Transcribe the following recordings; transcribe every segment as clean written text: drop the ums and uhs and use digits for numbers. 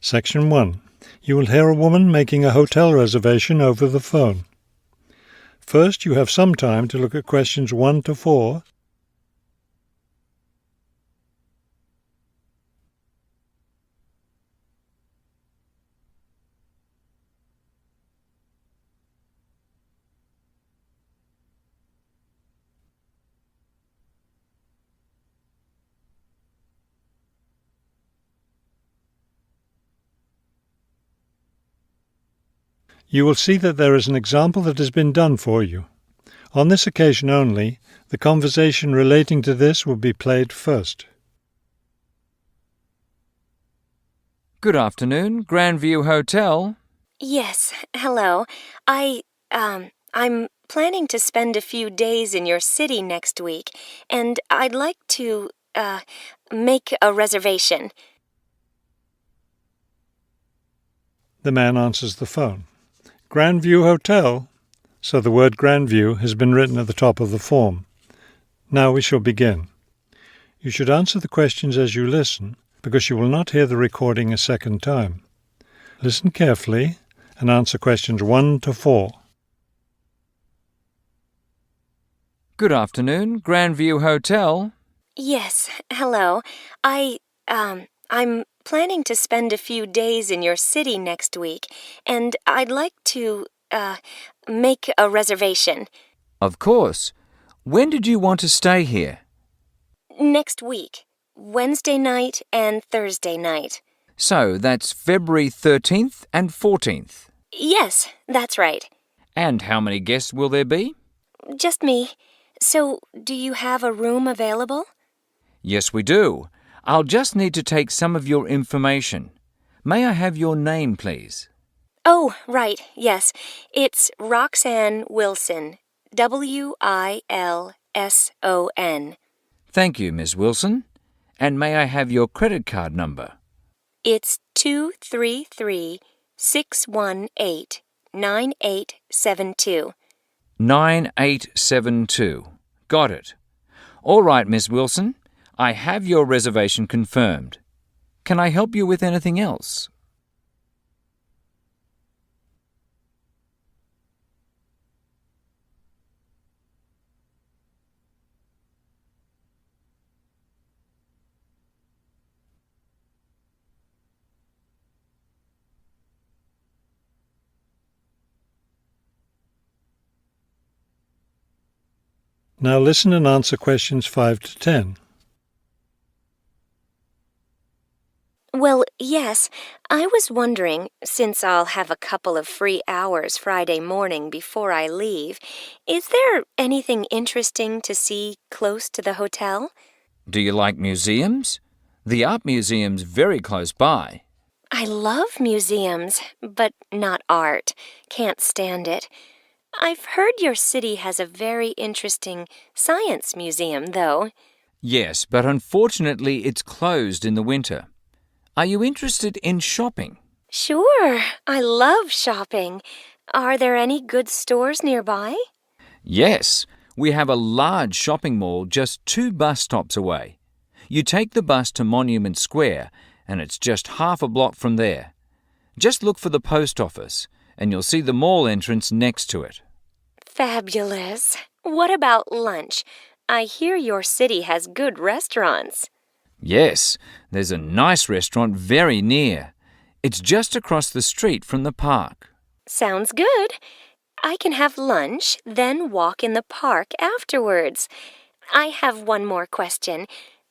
Section 1. You will hear a woman making a hotel reservation over the phone. First, you have some time to look at questions 1 to 4. You will see that there is an example that has been done for you. On this occasion only, the conversation relating to this will be played first. Good afternoon, Grandview Hotel. Yes, hello. I'm planning to spend a few days in your city next week, and I'd like to, make a reservation. The man answers the phone. Grandview Hotel? So the word Grandview has been written at the top of the form. Now we shall begin. You should answer the questions as you listen, because you will not hear the recording a second time. Listen carefully and answer questions 1 to 4. Good afternoon, Grandview Hotel. Yes, hello. I'm planning to spend a few days in your city next week, and I'd like to, make a reservation. Of course. When did you want to stay here? Next week, Wednesday night and Thursday night. So that's February 13th and 14th. Yes, that's right. And how many guests will there be? Just me. So, do you have a room available? Yes, we do. I'll just need to take some of your information. May I have your name, please? Oh, right, yes. It's Roxanne Wilson. Wilson. Thank you, Miss Wilson. And may I have your credit card number? It's 233-618-9872. 9872. Got it. All right, Miss Wilson. I have your reservation confirmed. Can I help you with anything else? Now listen and answer questions 5 to 10. Well, yes. I was wondering, since I'll have a couple of free hours Friday morning before I leave, is there anything interesting to see close to the hotel? Do you like museums? The art museum's very close by. I love museums, but not art. Can't stand it. I've heard your city has a very interesting science museum, though. Yes, but unfortunately it's closed in the winter. Are you interested in shopping? Sure, I love shopping. Are there any good stores nearby? Yes, we have a large shopping mall just 2 bus stops away. You take the bus to Monument Square, and it's just half a block from there. Just look for the post office, and you'll see the mall entrance next to it. Fabulous. What about lunch? I hear your city has good restaurants. Yes, there's a nice restaurant very near. It's just across the street from the park. Sounds good. I can have lunch, then walk in the park afterwards. I have one more question.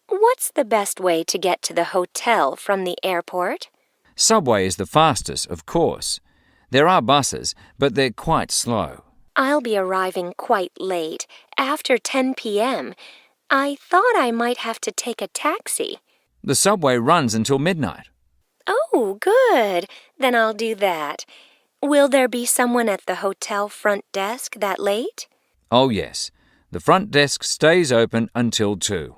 What's the best way to get to the hotel from the airport? Subway is the fastest, of course. There are buses, but they're quite slow. I'll be arriving quite late, after 10 p.m. I thought I might have to take a taxi. The subway runs until midnight. Oh, good. Then I'll do that. Will there be someone at the hotel front desk that late? Oh, yes. The front desk stays open until 2.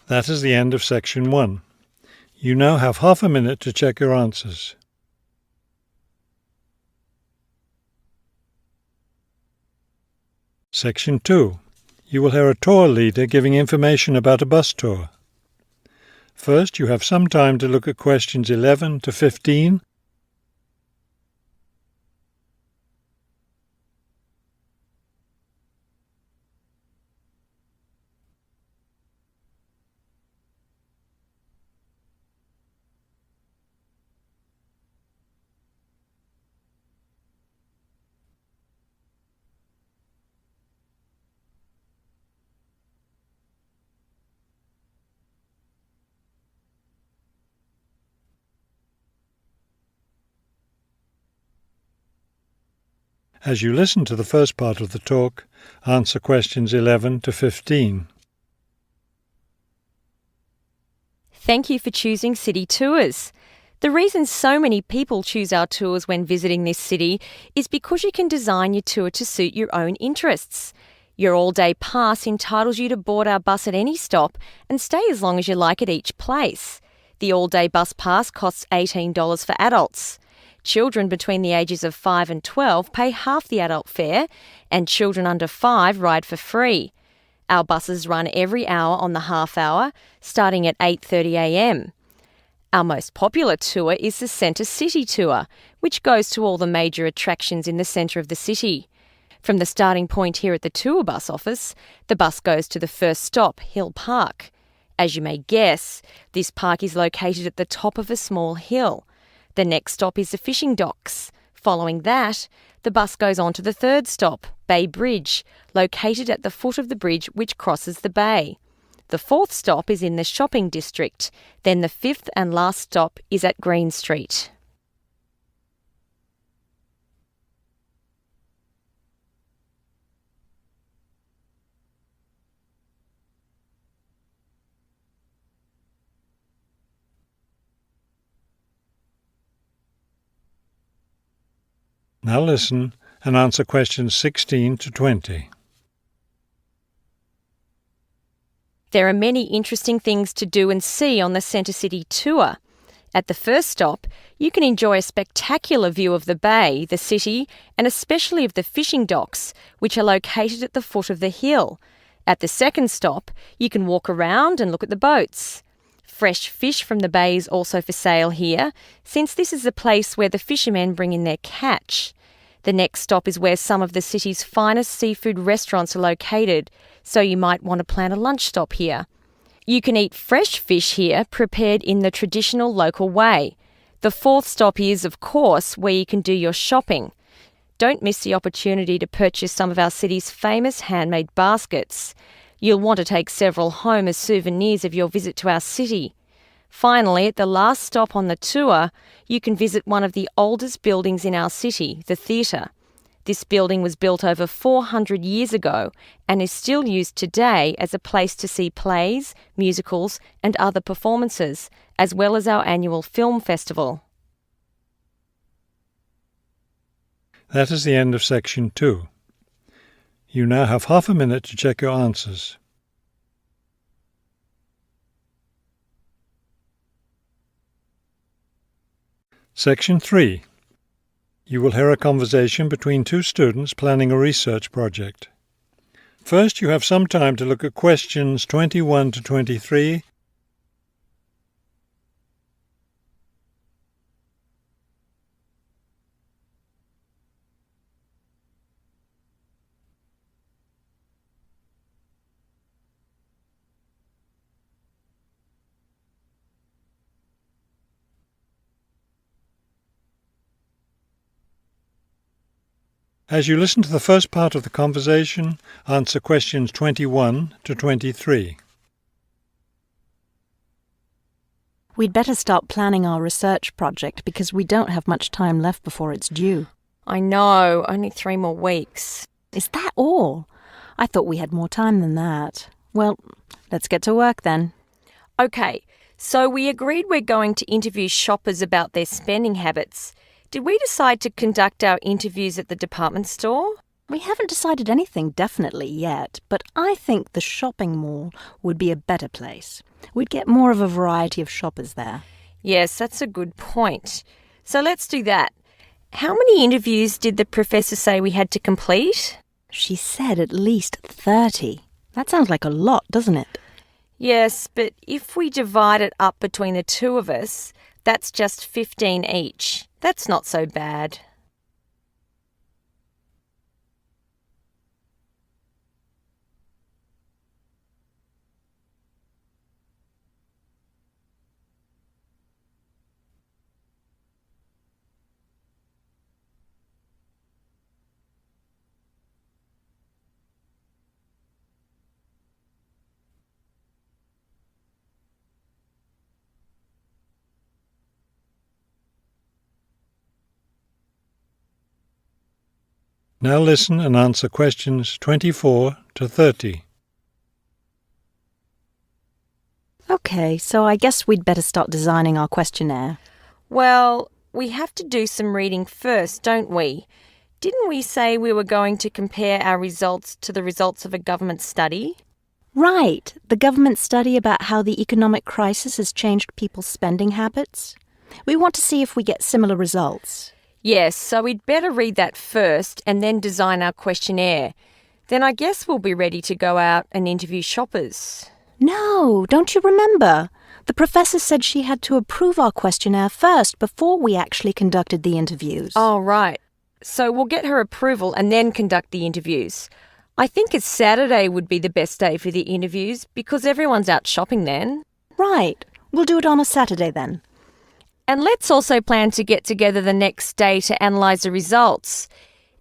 That is the end of section 1. You now have half a minute to check your answers. Section 2. You will hear a tour leader giving information about a bus tour. First, you have some time to look at questions 11 to 15. As you listen to the first part of the talk, answer questions 11 to 15. Thank you for choosing City Tours. The reason so many people choose our tours when visiting this city is because you can design your tour to suit your own interests. Your all-day pass entitles you to board our bus at any stop and stay as long as you like at each place. The all-day bus pass costs $18 for adults. Children between the ages of 5 and 12 pay half the adult fare, and children under 5 ride for free. Our buses run every hour on the half hour, starting at 8:30 a.m. Our most popular tour is the Centre City Tour, which goes to all the major attractions in the centre of the city. From the starting point here at the tour bus office, the bus goes to the first stop, Hill Park. As you may guess, this park is located at the top of a small hill. The next stop is the fishing docks. Following that, the bus goes on to the third stop, Bay Bridge, located at the foot of the bridge which crosses the bay. The fourth stop is in the shopping district. Then the fifth and last stop is at Green Street. Now listen and answer questions 16 to 20. There are many interesting things to do and see on the Centre City Tour. At the first stop, you can enjoy a spectacular view of the bay, the city, and especially of the fishing docks, which are located at the foot of the hill. At the second stop, you can walk around and look at the boats. Fresh fish from the bay is also for sale here, since this is the place where the fishermen bring in their catch. The next stop is where some of the city's finest seafood restaurants are located, so you might want to plan a lunch stop here. You can eat fresh fish here, prepared in the traditional local way. The fourth stop is, of course, where you can do your shopping. Don't miss the opportunity to purchase some of our city's famous handmade baskets. You'll want to take several home as souvenirs of your visit to our city. Finally, at the last stop on the tour, you can visit one of the oldest buildings in our city, the theatre. This building was built over 400 years ago and is still used today as a place to see plays, musicals and other performances, as well as our annual film festival. That is the end of section 2. You now have half a minute to check your answers. Section 3. You will hear a conversation between two students planning a research project. First, you have some time to look at questions 21 to 23. As you listen to the first part of the conversation, answer questions 21 to 23. We'd better start planning our research project because we don't have much time left before it's due. I know, only 3 more weeks. Is that all? I thought we had more time than that. Well, let's get to work then. Okay, so we agreed we're going to interview shoppers about their spending habits. Did we decide to conduct our interviews at the department store? We haven't decided anything definitely yet, but I think the shopping mall would be a better place. We'd get more of a variety of shoppers there. Yes, that's a good point. So let's do that. How many interviews did the professor say we had to complete? She said at least 30. That sounds like a lot, doesn't it? Yes, but if we divide it up between the two of us, that's just 15 each. That's not so bad. Now listen and answer questions 24 to 30. Okay, so I guess we'd better start designing our questionnaire. Well, we have to do some reading first, don't we? Didn't we say we were going to compare our results to the results of a government study? Right, the government study about how the economic crisis has changed people's spending habits. We want to see if we get similar results. Yes, so we'd better read that first and then design our questionnaire. Then I guess we'll be ready to go out and interview shoppers. No, don't you remember? The professor said she had to approve our questionnaire first before we actually conducted the interviews. Oh, right. So we'll get her approval and then conduct the interviews. I think a Saturday would be the best day for the interviews because everyone's out shopping then. Right, we'll do it on a Saturday then. And let's also plan to get together the next day to analyse the results.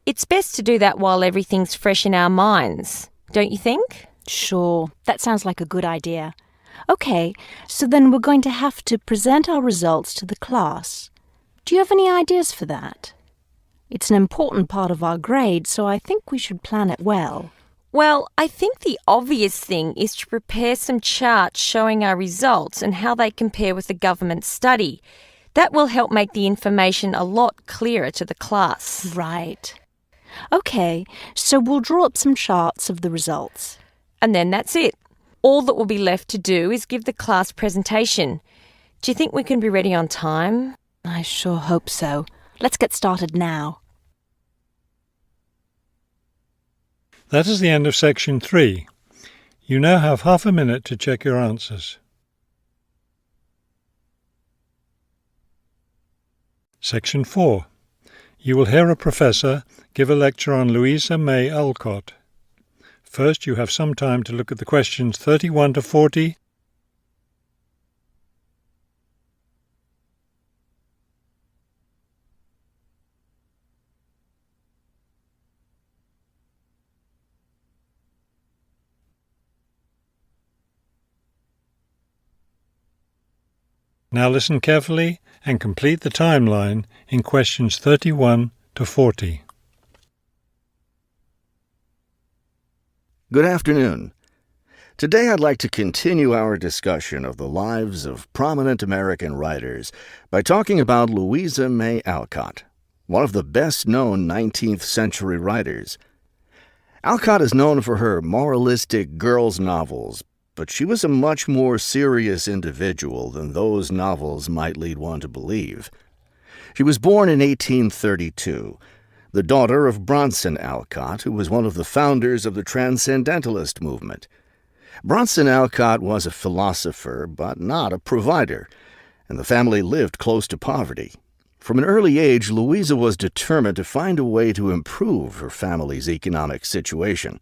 It's best to do that while everything's fresh in our minds, don't you think? Sure, that sounds like a good idea. Okay, so then we're going to have to present our results to the class. Do you have any ideas for that? It's an important part of our grade, so I think we should plan it well. Well, I think the obvious thing is to prepare some charts showing our results and how they compare with the government study. That will help make the information a lot clearer to the class. Right. Okay, so we'll draw up some charts of the results. And then that's it. All that will be left to do is give the class presentation. Do you think we can be ready on time? I sure hope so. Let's get started now. That is the end of section 3. You now have half a minute to check your answers. Section 4. You will hear a professor give a lecture on Louisa May Alcott. First, you have some time to look at the questions 31 to 40. Now listen carefully and complete the timeline in questions 31 to 40. Good afternoon. Today I'd like to continue our discussion of the lives of prominent American writers by talking about Louisa May Alcott, one of the best-known 19th century writers. Alcott is known for her moralistic girls' novels, but she was a much more serious individual than those novels might lead one to believe. She was born in 1832, the daughter of Bronson Alcott, who was one of the founders of the Transcendentalist movement. Bronson Alcott was a philosopher, but not a provider, and the family lived close to poverty. From an early age, Louisa was determined to find a way to improve her family's economic situation.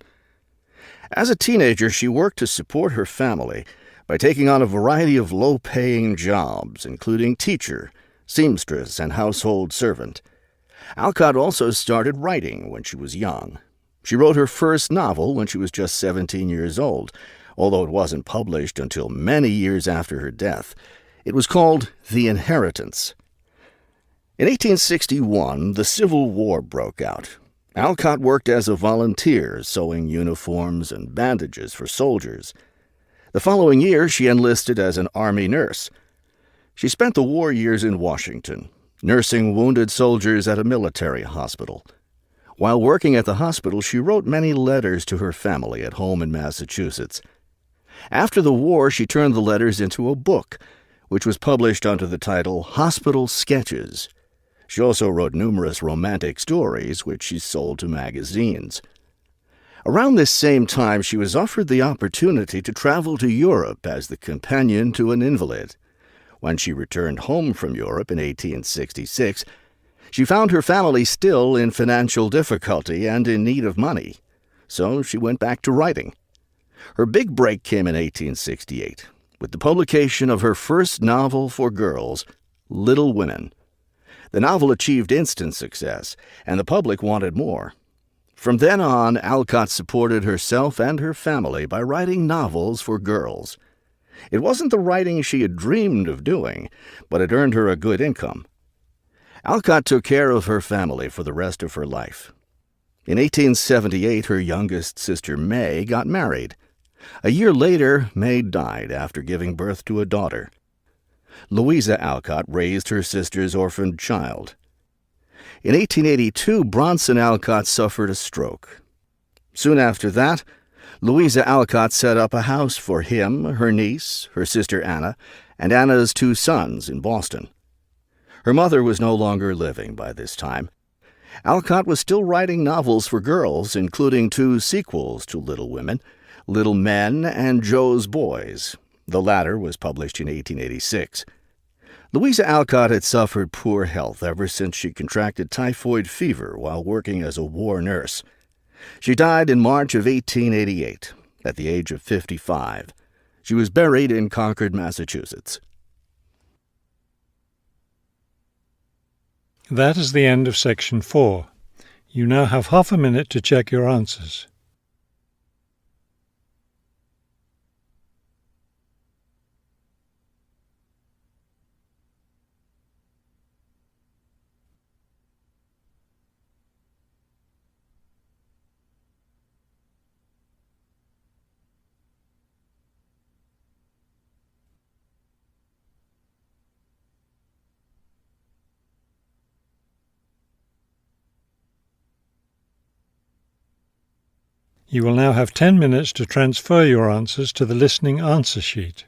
As a teenager, she worked to support her family by taking on a variety of low-paying jobs, including teacher, seamstress, and household servant. Alcott also started writing when she was young. She wrote her first novel when she was just 17 years old, although it wasn't published until many years after her death. It was called The Inheritance. In 1861, the Civil War broke out. Alcott worked as a volunteer, sewing uniforms and bandages for soldiers. The following year, she enlisted as an Army nurse. She spent the war years in Washington, nursing wounded soldiers at a military hospital. While working at the hospital, she wrote many letters to her family at home in Massachusetts. After the war, she turned the letters into a book, which was published under the title Hospital Sketches. She also wrote numerous romantic stories, which she sold to magazines. Around this same time, she was offered the opportunity to travel to Europe as the companion to an invalid. When she returned home from Europe in 1866, she found her family still in financial difficulty and in need of money, so she went back to writing. Her big break came in 1868, with the publication of her first novel for girls, Little Women. The novel achieved instant success, and the public wanted more. From then on, Alcott supported herself and her family by writing novels for girls. It wasn't the writing she had dreamed of doing, but it earned her a good income. Alcott took care of her family for the rest of her life. In 1878, her youngest sister May got married. A year later, May died after giving birth to a daughter. Louisa Alcott raised her sister's orphaned child. In 1882, Bronson Alcott suffered a stroke. Soon after that, Louisa Alcott set up a house for him, her niece, her sister Anna, and Anna's 2 sons in Boston. Her mother was no longer living by this time. Alcott was still writing novels for girls, including 2 sequels to Little Women, Little Men and Joe's Boys. The latter was published in 1886. Louisa Alcott had suffered poor health ever since she contracted typhoid fever while working as a war nurse. She died in March of 1888, at the age of 55. She was buried in Concord, Massachusetts. That is the end of section 4. You now have half a minute to check your answers. You will now have 10 minutes to transfer your answers to the listening answer sheet.